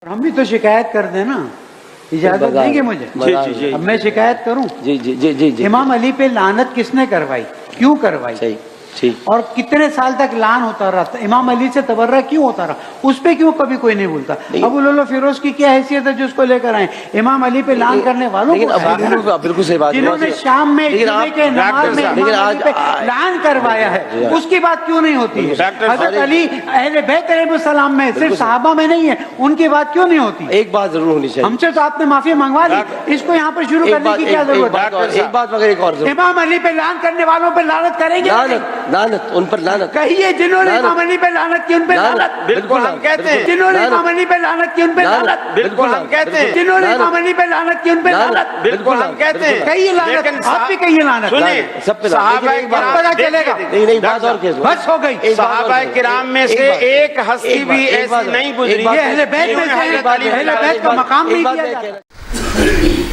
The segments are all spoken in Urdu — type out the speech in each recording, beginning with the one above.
ہم بھی تو شکایت کر دیں نا، اجازت دیں گے مجھے؟ اب میں شکایت کروں؟ جی جی جی جی جی امام علی پہ لعنت کس نے کروائی، کیوں کروائی، صحیح ٹھیک. اور کتنے سال تک لعن ہوتا رہا، امام علی سے تبرہ کیوں ہوتا رہا، اس پہ کیوں کبھی کوئی نہیں بولتا؟ ابو لولو فیروز کی کیا حیثیت ہے جو اس کو لے کر آئے؟ امام علی پہ لعن کرنے والوں کو بالکل صحیح بات، جنہوں نے شام میں جمعے کے نماز میں امام علی پہ لعن کروایا ہے، اس کی بات کیوں نہیں ہوتی ہے؟ حضرت علی اہل بیت علیہ السلام میں صرف صحابہ میں نہیں ہے، ان کی بات کیوں نہیں ہوتی؟ ایک بات ضرور ہونی چاہیے. ہم سے تو آپ نے معافی منگوا لی، اس کو یہاں پر شروع کرنے کی کیا ضرورت ہے؟ ایک بات مگر ایک اور ضرور. امام علی پہ لعن کرنے والوں پہ لعنت کریں گے؟ لعنت ان پر لعنت. کہیے جنہوں نے امام علی پہ لعنت کی ان پہ لعنت. بالکل ہم کہتے ہیں. جنہوں نے امام علی پہ لعنت کی ان پہ لعنت. بالکل ہم کہتے ہیں. جنہوں نے امام علی پہ لعنت کی ان پہ لعنت. بالکل ہم کہتے ہیں. کہیے لعنت، آپ بھی کہیے لعنت. سب پہ صحابہ کرام پتہ چلے گا. نہیں بات اور کیس بس ہو گئی. صحابہ کرام میں سے ایک ہستی بھی ایسی نہیں گزری. یہ اہل بیت میں سے اہل بیت کا مقام نہیں کیا جاتا.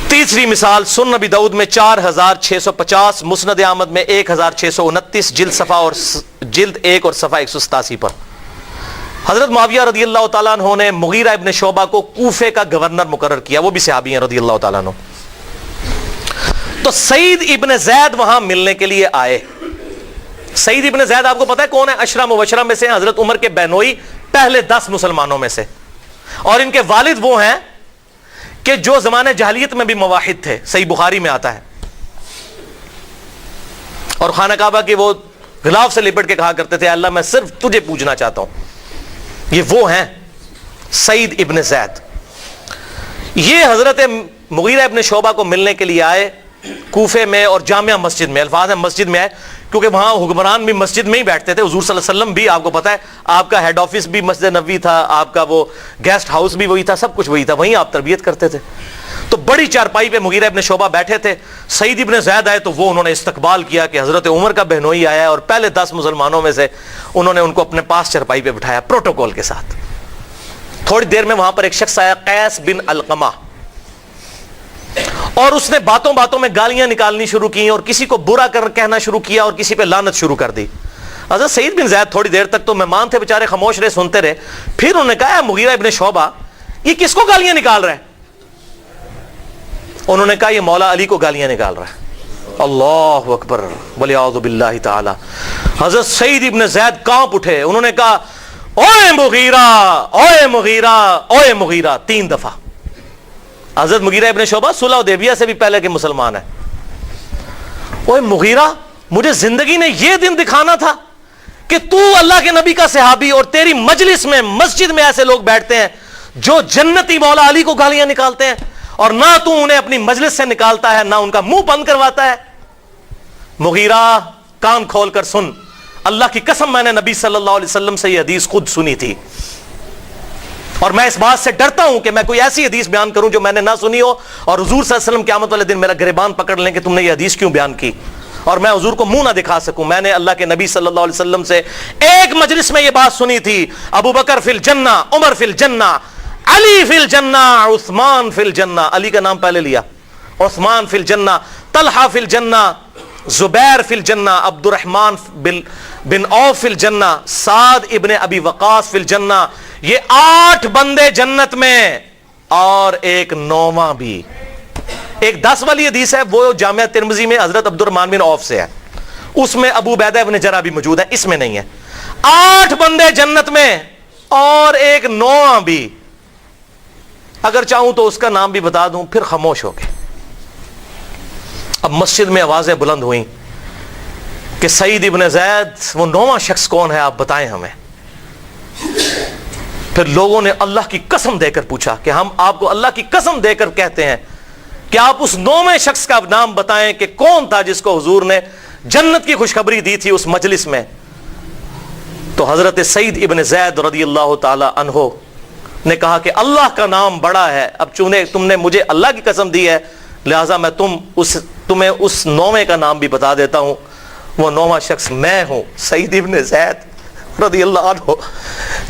تیسری مثال سنن نبی داؤد میں 4650، مسند احمد میں 1629، جلد 1 اور صفحہ 187 پر. حضرت معاویہ رضی اللہ تعالیٰ عنہ نے مغیرہ ابن شعبہ کو کوفے کا گورنر مقرر کیا، وہ بھی صحابی ہیں رضی اللہ تعالیٰ عنہ. تو سعید ابن زید وہاں ملنے کے لیے آئے. سعید ابن زید آپ کو پتا ہے کون ہے؟ عشرہ مبشرہ میں سے حضرت عمر کے بہنوئی، پہلے 10 مسلمانوں میں سے، اور ان کے والد وہ ہیں کہ جو زمانے جاہلیت میں بھی موحد تھے، صحیح بخاری میں آتا ہے، اور خانہ کعبہ کے وہ غلاف سے لپٹ کے کہا کرتے تھے اللہ میں صرف تجھے پوجنا چاہتا ہوں. یہ وہ ہیں سعید ابن زید. یہ حضرت مغیرہ ابن شعبہ کو ملنے کے لیے آئے کوفے میں، اور جامعہ مسجد میں، الفاظ ہیں مسجد میں آئے کیونکہ وہاں حکمران بھی مسجد میں ہی بیٹھتے تھے. حضور صلی اللہ علیہ وسلم بھی آپ کو پتا ہے آپ کا ہیڈ آفس بھی مسجد نبوی تھا، آپ کا وہ گیسٹ ہاؤس بھی وہی تھا، سب کچھ وہی تھا، وہیں آپ تربیت کرتے تھے. تو بڑی چارپائی پہ مغیرہ ابن شعبہ بیٹھے تھے. سعید ابن زید آئے تو وہ انہوں نے استقبال کیا کہ حضرت عمر کا بہنوئی آیا ہے، اور پہلے 10 مسلمانوں میں سے انہوں نے ان کو اپنے پاس چارپائی پہ بٹھایا پروٹوکول کے ساتھ. تھوڑی دیر میں وہاں پر ایک شخص آیا قیس بن علقمہ، اور اس نے باتوں باتوں میں گالیاں نکالنی شروع کی اور کسی کو برا کہنا شروع کیا اور کسی پہ لعنت شروع کر دی. حضرت سعید بن زید تھوڑی دیر تک تو مہمان تھے بیچارے، خاموش رہے، سنتے رہے. پھر انہوں نے کہا مغیرہ ابن شعبہ یہ کس کو گالیاں نکال رہا ہے؟ انہوں نے کہا یہ مولا علی کو گالیاں نکال رہا ہے. اللہ اکبر والیعوذ باللہ تعالی. حضرت سعید ابن زید کانپ اٹھے. انہوں نے کہا اوے مغیرہ، اوے مغیرہ، اوے مغیرہ 3 دفعہ. حضرت مغیرہ ابن شعبہ صلح حدیبیہ سے بھی پہلے کے مسلمان ہیں. اوے مغیرہ، مجھے زندگی نے یہ دن دکھانا تھا کہ تو اللہ کے نبی کا صحابی اور تیری مجلس میں مسجد میں ایسے لوگ بیٹھتے ہیں جو جنتی مولا علی کو گالیاں نکالتے ہیں، اور نہ تو انہیں اپنی مجلس سے نکالتا ہے نہ ان کا منہ بند کرواتا ہے. مغیرہ کان کھول کر سن، اللہ کی قسم میں نے نبی صلی اللہ علیہ وسلم سے یہ حدیث خود سنی تھی، اور میں اس بات سے ڈرتا ہوں کہ میں کوئی ایسی حدیث بیان کروں جو میں نے نہ سنی ہو، اور حضور صلی اللہ علیہ وسلم قیامت والے دن میرا گریبان پکڑ لیں کہ تم نے یہ حدیث کیوں بیان کی، اور میں حضور کو منہ نہ دکھا سکوں. میں نے اللہ کے نبی صلی اللہ علیہ وسلم سے ایک مجلس میں یہ بات سنی تھی، ابو بکر فی الجنہ، عمر فی الجنہ، علی فی الجنہ، عثمان فی الجنہ، علی کا نام پہلے لیا، عثمان فی الجنہ، طلحہ فی الجنہ، زبیر فی الجنہ، عبد الرحمن بن عوف فی الجنہ، سعد ابن ابی وقاص فی الجنہ. یہ 8 بندے جنت میں، اور ایک 9واں بھی. ایک 10 والی حدیث ہے وہ جامعہ ترمذی میں حضرت عبد الرحمن بن عوف سے ہے، اس میں ابو عبیدہ ابن جرح بھی موجود ہے، اس میں نہیں ہے. 8 بندے جنت میں اور ایک 9واں بھی. اگر چاہوں تو اس کا نام بھی بتا دوں، پھر خاموش ہو گئے. اب مسجد میں آوازیں بلند ہوئیں کہ سعید ابن زید وہ 9واں شخص کون ہے آپ بتائیں ہمیں. پھر لوگوں نے اللہ کی قسم دے کر پوچھا کہ ہم آپ کو اللہ کی قسم دے کر کہتے ہیں کہ آپ اس 9ویں شخص کا نام بتائیں کہ کون تھا جس کو حضور نے جنت کی خوشخبری دی تھی اس مجلس میں. تو حضرت سعید ابن زید رضی اللہ تعالی عنہ نے کہا کہ اللہ کا نام بڑا ہے، اب چونکہ تم نے مجھے اللہ کی قسم دی ہے لہٰذا میں تمہیں اس 9ویں کا نام بھی بتا دیتا ہوں. وہ 9واں شخص میں ہوں، سعید ابن زید رضی اللہ عنہ،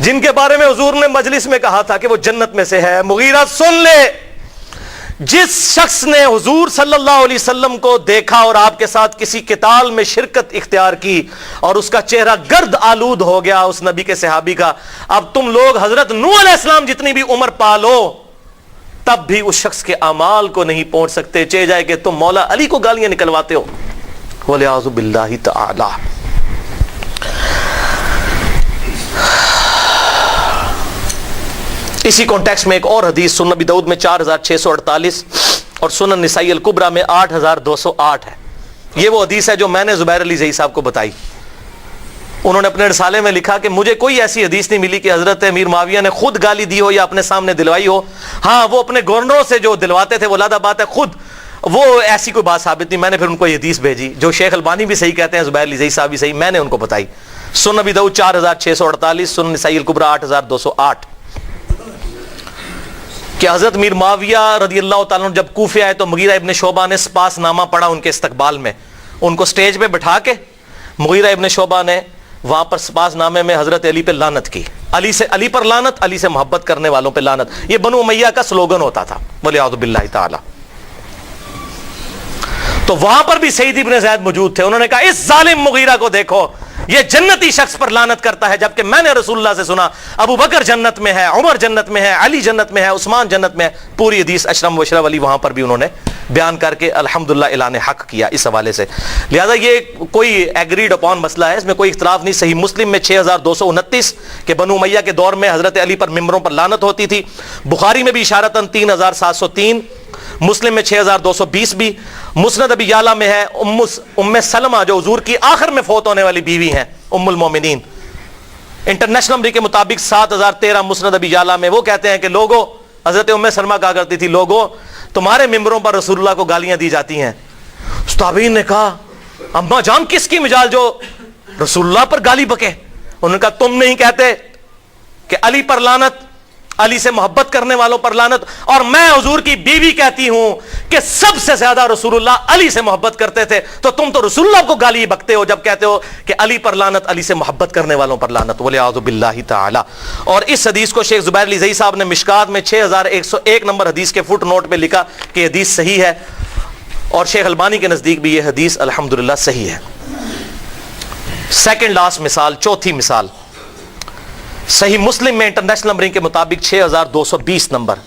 جن کے بارے میں حضور نے مجلس میں کہا تھا کہ وہ جنت میں سے ہے. مغیرہ سن لے جس شخص نے حضور صلی اللہ علیہ وسلم کو دیکھا اور آپ کے ساتھ کسی قتال میں شرکت اختیار کی اور اس کا چہرہ گرد آلود ہو گیا اس نبی کے صحابی کا، اب تم لوگ حضرت نوح علیہ السلام جتنی بھی عمر پالو تب بھی اس شخص کے اعمال کو نہیں پہنچ سکتے، چہ جائے کہ تم مولا علی کو گالیاں نکلواتے ہو، وَلِعَوْذُ بِاللَّهِ تَعَالَى۔ اسی کانٹیکسٹ میں ایک اور حدیث سنن نبی داؤد میں 4648 اور سنن نسائی الکبریٰ میں 8208 ہے۔ یہ وہ حدیث ہے جو میں نے زبیر علی زئی صاحب کو بتائی۔ انہوں نے اپنے رسالے میں لکھا کہ مجھے کوئی ایسی حدیث نہیں ملی کہ حضرت امیر معاویہ نے خود گالی دی ہو یا اپنے سامنے دلوائی ہو۔ ہاں وہ اپنے گورنروں سے جو دلواتے تھے وہ علیحدہ بات ہے، خود وہ ایسی کوئی بات ثابت نہیں۔ میں نے پھر ان کو یہ حدیث بھیجی جو شیخ البانی بھی صحیح کہتے ہیں، زبیر علی زئی صاحب بھی صحیح، میں نے ان کو بتائی۔ سنن نبی داؤد 4648، سنن نسائی الکبریٰ 8208 کہ حضرت امیر معاویہ رضی اللہ تعالیٰ عنہ جب کوفے آئے تو مغیرہ ابن شعبہ نے سپاس نامہ پڑھا ان کے استقبال میں، ان کو سٹیج پہ بٹھا کے مغیرہ ابن شعبہ نے وہاں پر سپاس نامے میں حضرت علی پہ لعنت کی، علی پر لعنت، علی سے محبت کرنے والوں پہ لعنت، یہ بنو امیہ کا سلوگن ہوتا تھا، وَلِعَوْذُ بِاللَّهِ تعالی۔ تو وہاں پر بھی سعید ابن زید موجود تھے، انہوں نے کہا اس ظالم مغیرہ کو دیکھو، یہ جنتی شخص پر لعنت کرتا ہے، جبکہ میں نے رسول اللہ سے سنا ابو بکر جنت میں ہے، عمر جنت میں ہے، علی جنت میں ہے، عثمان جنت میں ہے۔ پوری حدیث اشرم و اشرف علی وہاں پر بھی انہوں نے بیان کر کے الحمدللہ اعلان حق کیا اس حوالے سے۔ لہذا یہ کوئی ایگریڈ اپون مسئلہ ہے، اس میں کوئی اختلاف نہیں۔ صحیح مسلم میں 6229 کہ بنو امیہ کے دور میں حضرت علی پر ممبروں پر لعنت ہوتی تھی۔ بخاری میں بھی اشارتاً 3703، مسلم میں 6220 بھی، مسند ابی یعلا میں ہے ام سلمہ جو حضور کی آخر میں فوت ہونے والی بیوی ہیں، ام المومنین، انٹرنیشنل نمبر کے مطابق 7013 مسند ابی یعلا میں، وہ کہتے ہیں کہ لوگوں، حضرت ام سلمہ کہا کرتی تھی لوگوں تمہارے ممبروں پر رسول اللہ کو گالیاں دی جاتی ہیں۔ تابعین نے کہا اماں جان کس کی مجال جو رسول اللہ پر گالی بکے؟ انہوں نے کہا تم نہیں کہتے کہ علی پر لعنت، علی سے محبت کرنے والوں پر لعنت، اور میں حضور کی بیوی کہتی ہوں کہ سب سے زیادہ رسول اللہ علی سے محبت کرتے تھے، تو تم تو رسول اللہ کو گالی بکتے ہو جب کہتے ہو کہ علی پر لعنت، علی سے محبت کرنے والوں پر لعنت، وَلِعَوْذُ بِاللَّهِ تعالی۔ اور اس حدیث کو شیخ زبیر علی زئی صاحب نے مشکات میں 6101 نمبر حدیث کے فٹ نوٹ پہ لکھا کہ حدیث صحیح ہے، اور شیخ البانی کے نزدیک بھی یہ حدیث الحمدللہ صحیح ہے۔ سیکنڈ لاسٹ مثال، چوتھی مثال، صحیح مسلم میں انٹرنیشنل نمبرنگ کے مطابق 6220 نمبر،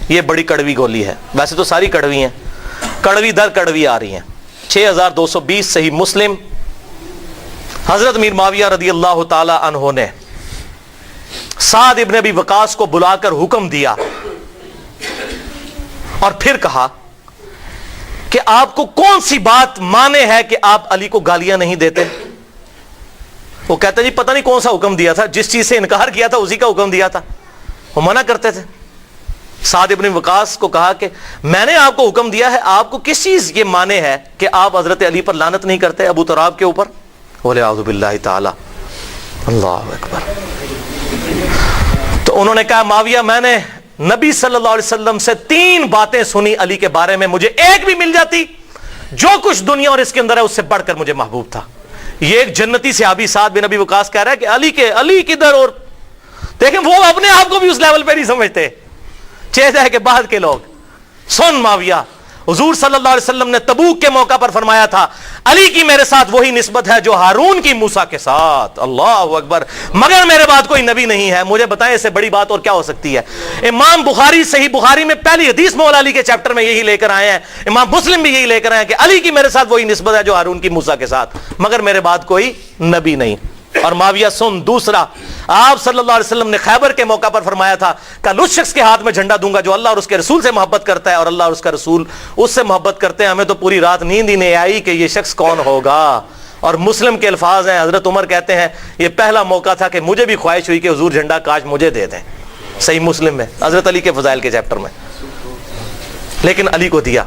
یہ بڑی کڑوی گولی ہے، ویسے تو ساری کڑوی ہیں، کڑوی در کڑوی آ رہی ہیں۔ 6220 صحیح مسلم، حضرت امیر معاویہ رضی اللہ تعالی عنہ نے سعد ابن ابی وقاص کو بلا کر حکم دیا اور پھر کہا کہ آپ کو کون سی بات مانے ہے کہ آپ علی کو گالیاں نہیں دیتے؟ وہ کہتا جی پتہ نہیں کون سا حکم دیا تھا، جس چیز سے انکار کیا تھا اسی کا حکم دیا تھا، وہ منع کرتے تھے۔ سعد ابن وقاص کو کہا کہ میں نے آپ کو حکم دیا ہے، آپ کو کس چیز یہ مانے ہے کہ آپ حضرت علی پر لعنت نہیں کرتے ابو تراب کے اوپر؟ وَلِعَوْذُ بِاللَّهِ تعالی، اللہ اکبر۔ تو انہوں نے کہا معاویہ میں نے نبی صلی اللہ علیہ وسلم سے 3 باتیں سنی علی کے بارے میں، مجھے ایک بھی مل جاتی جو کچھ دنیا اور اس کے اندر ہے اس سے بڑھ کر مجھے محبوب تھا۔ یہ ایک جنتی صحابی سعد بن ابی وقاص کہہ رہا ہے کہ علی کدھر، اور دیکھیں وہ اپنے آپ کو بھی اس لیول پہ نہیں سمجھتے، چہرہ ہے کہ بعد کے لوگ۔ سن معاویہ، حضور صلی اللہ علیہ وسلم نے تبوک کے موقع پر فرمایا تھا علی کی میرے ساتھ وہی نسبت ہے جو ہارون کی موسیٰ کے ساتھ، اللہ اکبر، مگر میرے بعد کوئی نبی نہیں ہے۔ مجھے بتائیں اس سے بڑی بات اور کیا ہو سکتی ہے؟ امام بخاری صحیح بخاری میں پہلی حدیث مولا علی کے چیپٹر میں یہی لے کر آئے ہیں، امام مسلم بھی یہی لے کر آئے ہیں کہ علی کی میرے ساتھ وہی نسبت ہے جو ہارون کی موسیٰ کے ساتھ، مگر میرے بعد کوئی نبی نہیں۔ اور معاویہ سن دوسرا، آپ صلی اللہ علیہ وسلم نے خیبر کے موقع پر فرمایا تھا کل اس شخص کے ہاتھ میں جھنڈا دوں گا جو اللہ اور اس کے رسول سے محبت کرتا ہے، اور اللہ اور اس کا رسول اس سے محبت کرتے ہیں۔ ہمیں تو پوری رات نیند ہی نہیں آئی کہ یہ شخص کون ہوگا۔ اور مسلم کے الفاظ ہیں، حضرت عمر کہتے ہیں یہ پہلا موقع تھا کہ مجھے بھی خواہش ہوئی کہ حضور جھنڈا کاش مجھے دے دیں، صحیح مسلم میں حضرت علی کے فضائل کے چیپٹر میں، لیکن علی کو دیا۔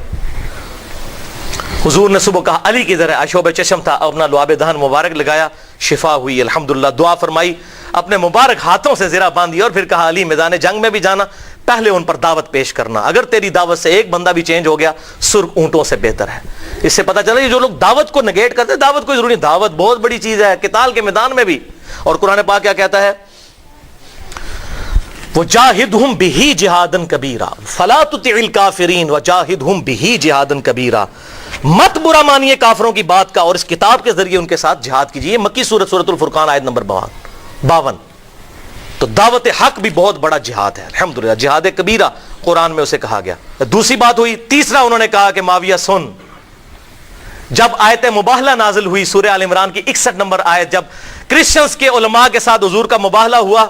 حضور نے صبح کہا علی کدھر ہے؟ اشوب چشم تھا، اپنا لعاب دہن مبارک لگایا، شفا ہوئی الحمدللہ، دعا فرمائی، اپنے مبارک ہاتھوں سے زرہ باندھی، اور پھر کہا علی میدان جنگ میں بھی جانا پہلے ان پر دعوت پیش کرنا، اگر تیری دعوت سے ایک بندہ بھی چینج ہو گیا سرخ اونٹوں سے بہتر ہے۔ اس سے پتہ چلا یہ جو لوگ دعوت کو نگیٹ کرتے ہیں، دعوت کوئی ضروری نہیں، دعوت بہت بڑی چیز ہے قتال کے میدان میں بھی۔ اور قرآن پاک کیا کہتا ہے؟ وجاہدہم بہ جہادا کبیرا فلا تطع الکافرین وجاہدہم بہ جہادا کبیرا، مت برا مانیے کافروں کی بات کا اور اس کتاب کے ذریعے ان کے ساتھ جہاد کیجیے. یہ مکی سورۃ الفرقان آیت نمبر 52. تو دعوت حق بھی بہت بڑا جہاد ہے الحمدللہ، جہاد کبیرہ قرآن میں اسے کہا گیا. دوسری بات ہوئی، تیسرا انہوں نے کہا کہ معاویہ سن، جب آیت مباہلہ نازل ہوئی سورہ آل عمران کی 61 نمبر آیت، جب کرسچنز کے علماء کے ساتھ حضور کا مباہلہ ہوا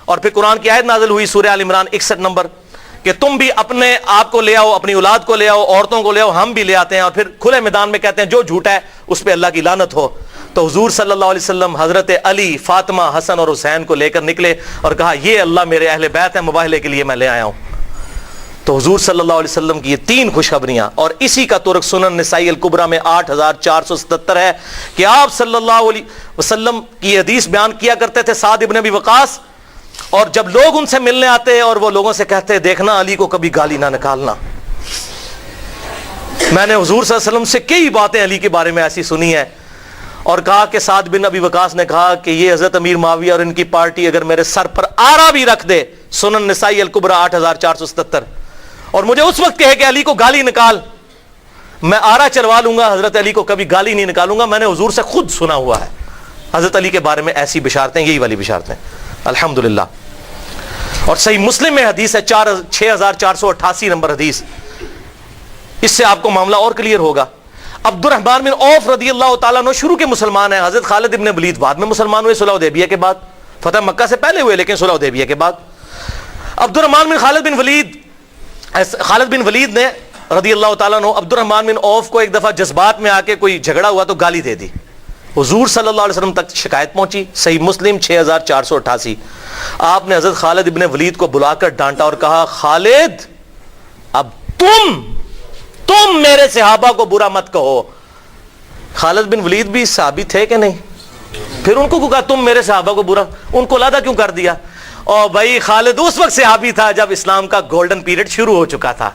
اور پھر قرآن کی آیت نازل ہوئی سورہ آل عمران 61 نمبر کہ تم بھی اپنے آپ کو لے آؤ، اپنی اولاد کو لے آؤ، عورتوں کو لے آؤ، ہم بھی لے آتے ہیں، اور پھر کھلے میدان میں کہتے ہیں جو جھوٹا ہے اس پہ اللہ کی لعنت ہو. تو حضور صلی اللہ علیہ وسلم حضرت علی، فاطمہ، حسن اور حسین کو لے کر نکلے اور کہا یہ اللہ میرے اہل بیت ہیں، مباہلے کے لیے میں لے آیا ہوں. تو حضور صلی اللہ علیہ وسلم کی یہ 3 خوشخبریاں، اور اسی کا ترک سنن نسائی الکبریٰ میں 8477 ہے کہ آپ صلی اللہ علیہ وسلم کی حدیث بیان کیا کرتے تھے سعد ابن ابی وقاص، اور جب لوگ ان سے ملنے آتے اور وہ لوگوں سے کہتے دیکھنا علی کو کبھی گالی نہ نکالنا. میں نے حضور صلی اللہ علیہ وسلم سے کئی باتیں علی کے بارے میں ایسی سنی ہیں، اور کہا کہ سعد بن ابی وقاص نے کہا کہ یہ حضرت امیر معاویہ اور ان کی پارٹی اگر میرے سر پر آرا بھی رکھ دے، سنن نسائی الکبریٰ 8477، اور مجھے اس وقت کہے کہ علی کو گالی نکال، میں آرا چلوا لوں گا، حضرت علی کو کبھی گالی نہیں نکالوں گا. میں نے حضور سے خود سنا ہوا ہے حضرت علی کے بارے میں ایسی بشارتیں، یہی والی بشارتیں الحمدللہ. اور صحیح مسلم میں حدیث ہے 6488 نمبر حدیث، اس سے آپ کو معاملہ اور کلیئر ہوگا. عبد الرحمن بن عوف رضی اللہ تعالیٰ عنہ شروع کے مسلمان ہیں. حضرت خالد ابن ولید بعد میں مسلمان ہوئے، صلح حدیبیہ کے بعد. فتح مکہ سے پہلے ہوئے لیکن صلح حدیبیہ کے بعد. عبد الرحمن بن خالد بن ولید نے رضی اللہ تعالیٰ عنہ عبد الرحمن بن عوف کو ایک دفعہ جذبات میں آ کے کوئی جھگڑا ہوا تو گالی دے دی. حضور صلی اللہ علیہ وسلم تک شکایت پہنچی، صحیح مسلم 6488. آپ نے حضرت خالد ابن ولید کو بلا کر ڈانٹا اور کہا خالد اب تم میرے صحابہ کو برا مت کہو. خالد بن ولید بھی صحابی تھے کہ نہیں؟ پھر ان کو کہا تم میرے صحابہ کو برا، ان کو علیحدہ کیوں کر دیا؟ اور بھائی خالد اس وقت صحابی تھا جب اسلام کا گولڈن پیریڈ شروع ہو چکا تھا،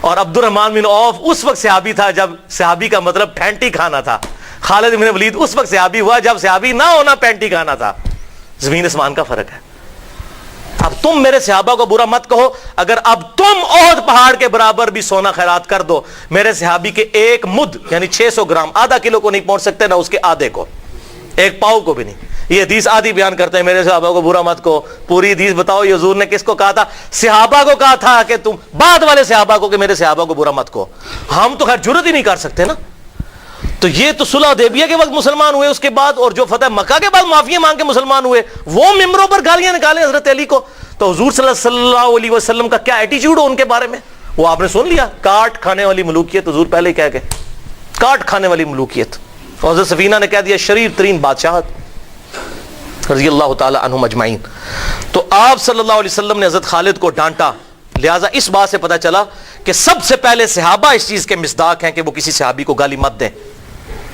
اور عبد الرحمن بن عوف اس وقت صحابی تھا جب صحابی کا مطلب پینٹی کھانا تھا. خالد بن ولید اس وقت صحابی ہوا جب صحابی نہ ہونا پینٹی کھانا تھا. زمین اسمان کا فرق ہے. اب تم میرے صحابہ کو برا مت کہو، اگر اب تم احد پہاڑ کے برابر بھی سونا خیرات کر دو، میرے صحابی کے ایک مد یعنی 600 گرام، آدھا کلو کو نہیں پہنچ سکتے، نہ اس کے آدھے کو، ایک پاؤ کو بھی نہیں. یہ حدیث آدھی بیان کرتے ہیں میرے صحابہ کو برا مت کہو. پوری حدیث بتاؤ یہ حضور نے کس کو کہا تھا؟ صحابہ کو کہا تھا کہ تم بعد والے صحابہ کو کہ میرے صحابہ کو برا مت کہو. ہم تو خیر جرت ہی نہیں کر سکتے نا. تو یہ تو صلح حدیبیہ کے وقت مسلمان ہوئے، اس کے بعد اور جو فتح مکہ کے بعد معافی مانگ کے مسلمان ہوئے، وہ ممبروں پر گالیاں نکالیں حضرت علی کو. تو حضور صلی اللہ علیہ وسلم کا کیا ایٹیچیوڈ ہو ان کے بارے میں وہ آپ نے سن لیا. کاٹ کھانے والی ملوکیت، حضور پہلے ہی کہہ گئے کاٹ کھانے والی ملوکیت. اور حضرت سفینہ نے کہہ دیا شریر ترین بادشاہت رضی اللہ تعالی عنہم اجمعین. تو آپ صلی اللہ علیہ وسلم نے حضرت خالد کو ڈانٹا. لہٰذا اس بات سے پتہ چلا کہ سب سے پہلے صحابہ اس چیز کے مصداق ہیں کہ وہ کسی صحابی کو گالی مت دیں.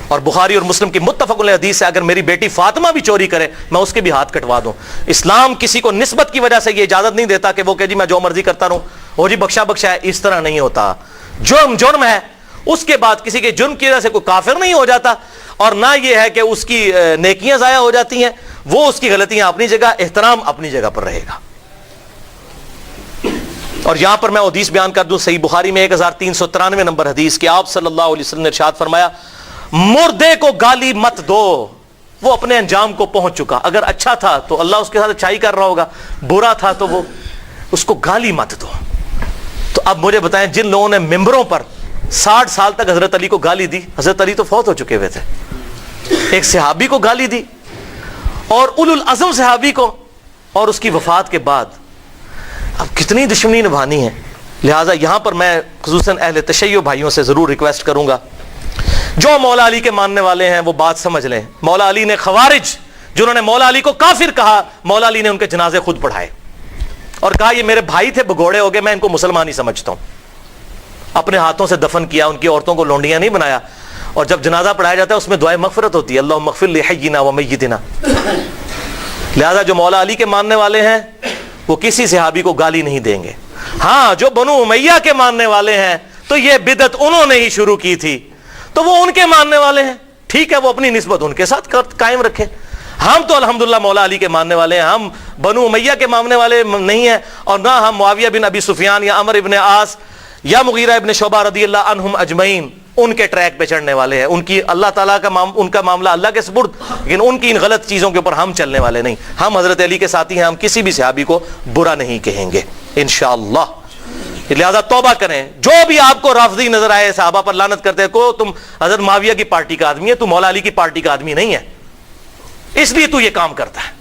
اور بخاری اور مسلم کی متفق علیہ حدیث ہے اگر میری بیٹی فاطمہ بھی چوری کرے میں اس کے بھی ہاتھ کٹوا دوں. اسلام کسی کو نسبت کی وجہ سے یہ اجازت نہیں دیتا کہ وہ کہ جی میں جو مرضی کرتا رہوں، وہ جی بخشا بخشا ہے. اس طرح نہیں ہوتا. جرم ہے، اس کے بعد کسی کے جرم کی وجہ سے کوئی کافر نہیں ہو جاتا، اور نہ یہ ہے کہ اس کی نیکیاں ضائع ہو جاتی ہیں. وہ اس کی غلطیاں اپنی جگہ، احترام اپنی جگہ پر رہے گا. اور یہاں پر میں حدیث بیان کر دوں صحیح بخاری میں 1393 نمبر حدیث کہ آپ صلی اللہ علیہ وسلم نے ارشاد فرمایا مردے کو گالی مت دو، وہ اپنے انجام کو پہنچ چکا. اگر اچھا تھا تو اللہ اس کے ساتھ اچھائی کر رہا ہوگا، برا تھا تو وہ اس کو گالی مت دو. تو اب مجھے بتائیں جن لوگوں نے ممبروں پر 60 سال تک حضرت علی کو گالی دی، حضرت علی تو فوت ہو چکے ہوئے تھے، ایک صحابی کو گالی دی اور اولو العزم صحابی کو، اور اس کی وفات کے بعد اب کتنی دشمنی نبھانی ہے. لہٰذا یہاں پر میں خصوصاً اہل تشیع بھائیوں سے ضرور ریکویسٹ کروں گا جو مولا علی کے ماننے والے ہیں وہ بات سمجھ لیں. مولا علی نے خوارج جنہوں نے مولا علی کو کافر کہا، مولا علی نے ان کے جنازے خود پڑھائے اور کہا یہ میرے بھائی تھے بگوڑے ہو گئے، میں ان کو مسلمان ہی سمجھتا ہوں. اپنے ہاتھوں سے دفن کیا، ان کی عورتوں کو لونڈیاں نہیں بنایا. اور جب جنازہ پڑھایا جاتا ہے اس میں دعائے مغفرت ہوتی ہے، اللہم اغفر لحینا و میتنا. لہذا جو مولا علی کے ماننے والے ہیں وہ کسی صحابی کو گالی نہیں دیں گے. ہاں جو بنو امیہ کے ماننے والے ہیں تو یہ بدعت انہوں نے ہی شروع کی تھی، تو وہ ان کے ماننے والے ہیں، ٹھیک ہے، وہ اپنی نسبت ان کے ساتھ قائم رکھیں. ہم تو الحمدللہ مولا علی کے ماننے والے ہیں, ہم بنو امیہ کے ماننے والے نہیں ہیں, اور نہ ہم معاویہ بن ابی سفیان یا عمر ابن عاص یا مغیرہ ابن شعبہ رضی اللہ عنہم اجمعین ان کے ٹریک پہ چڑھنے والے ہیں. ان کی اللہ تعالیٰ کا ان کا معاملہ اللہ کے سپرد, لیکن ان کی ان غلط چیزوں کے اوپر ہم چلنے والے نہیں. ہم حضرت علی کے ساتھی ہیں, ہم کسی بھی صحابی کو برا نہیں کہیں گے انشاءاللہ. لہذا توبہ کریں. جو بھی آپ کو رافضی نظر آئے, صحابہ پر لعنت کرتے ہیں, کو تم حضرت معاویہ کی پارٹی کا آدمی ہے, تو مولا علی کی پارٹی کا آدمی نہیں ہے, اس لیے تو یہ کام کرتا ہے.